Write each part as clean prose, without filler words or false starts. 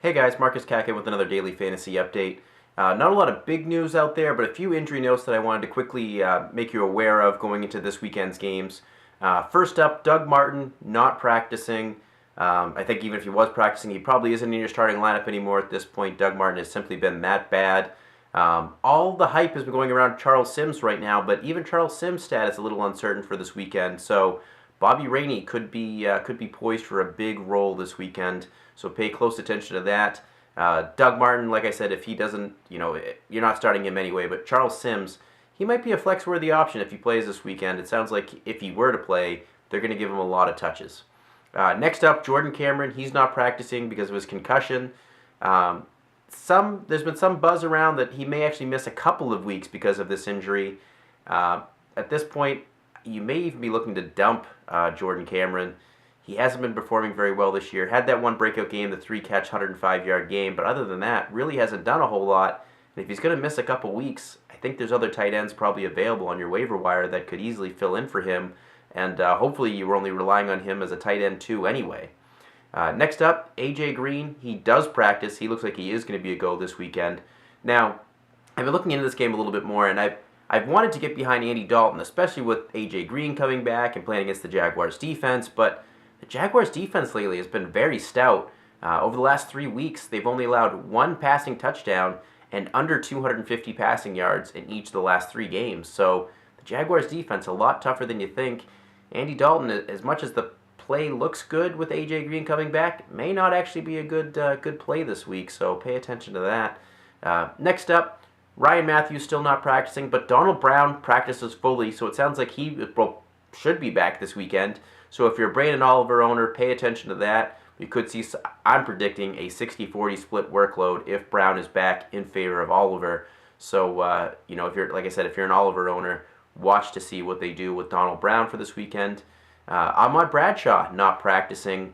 Hey guys, Marcus Kakin with another daily fantasy update. Not a lot of big news out there, but a few injury notes that I wanted to quickly make you aware of going into this weekend's games. First up, Doug Martin not practicing. I think even if he was practicing, he probably isn't in your starting lineup anymore at this point. Doug Martin has simply been that bad. All the hype has been going around Charles Sims right now, but even Charles Sims' stat is a little uncertain for this weekend. So Bobby Rainey could be poised for a big role this weekend. So pay close attention to that. Doug Martin, like I said, if he doesn't, you're not starting him anyway. But Charles Sims, he might be a flex-worthy option if he plays this weekend. It sounds like if he were to play, they're going to give him a lot of touches. Next up, Jordan Cameron. He's not practicing because of his concussion. There's been some buzz around that he may actually miss a couple of weeks because of this injury. At this point, you may even be looking to dump Jordan Cameron. He hasn't been performing very well this year. Had that one breakout game, the 3-catch, 105-yard game, but other than that, really hasn't done a whole lot. And if he's going to miss a couple weeks, I think there's other tight ends probably available on your waiver wire that could easily fill in for him. And hopefully you were only relying on him as a tight end too anyway. Next up, A.J. Green. He does practice. He looks like he is going to be a go this weekend. Now, I've been looking into this game a little bit more, and I've wanted to get behind Andy Dalton, especially with A.J. Green coming back and playing against the Jaguars defense, but the Jaguars defense lately has been very stout. Over the last 3 weeks, they've only allowed one passing touchdown and under 250 passing yards in each of the last 3 games. So the Jaguars defense a lot tougher than you think. Andy Dalton, as much as the play looks good with A.J. Green coming back, may not actually be a good play this week, so pay attention to that. Next up, Ryan Matthews still not practicing, but Donald Brown practices fully, so it sounds like he should be back this weekend. So if you're a Brandon Oliver owner, pay attention to that. We could see, I'm predicting, a 60-40 split workload if Brown is back in favor of Oliver. So, if you're, like I said, if you're an Oliver owner, watch to see what they do with Donald Brown for this weekend. Ahmad Bradshaw not practicing.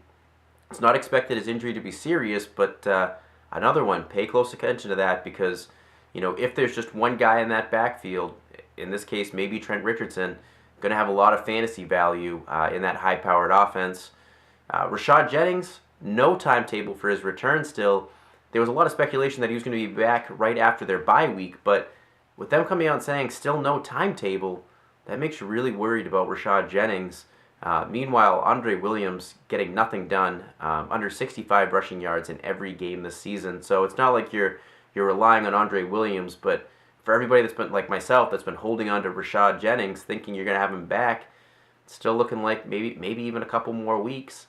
It's not expected his injury to be serious, but another one, pay close attention to that because, if there's just one guy in that backfield, in this case maybe Trent Richardson, going to have a lot of fantasy value in that high-powered offense. Rashad Jennings, no timetable for his return still. There was a lot of speculation that he was going to be back right after their bye week, but with them coming out and saying still no timetable, that makes you really worried about Rashad Jennings. Meanwhile, Andre Williams getting nothing done, under 65 rushing yards in every game this season. So it's not like you're relying on Andre Williams, but for everybody that's been, like myself, that's been holding on to Rashad Jennings, thinking you're going to have him back, it's still looking like maybe even a couple more weeks.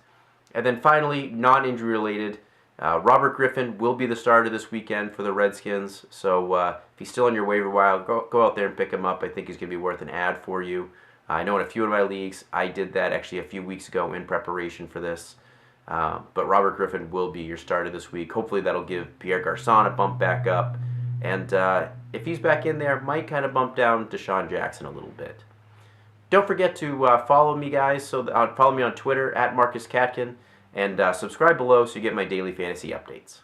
And then finally, non-injury related, Robert Griffin will be the starter this weekend for the Redskins. So if he's still on your waiver wire, go out there and pick him up. I think he's going to be worth an ad for you. I know in a few of my leagues, I did that actually a few weeks ago in preparation for this. But Robert Griffin will be your starter this week. Hopefully that'll give Pierre Garçon a bump back up. And if he's back in there, might kind of bump down Deshaun Jackson a little bit. Don't forget to follow me, guys. So follow me on Twitter @MarcusCatkin, and subscribe below so you get my daily fantasy updates.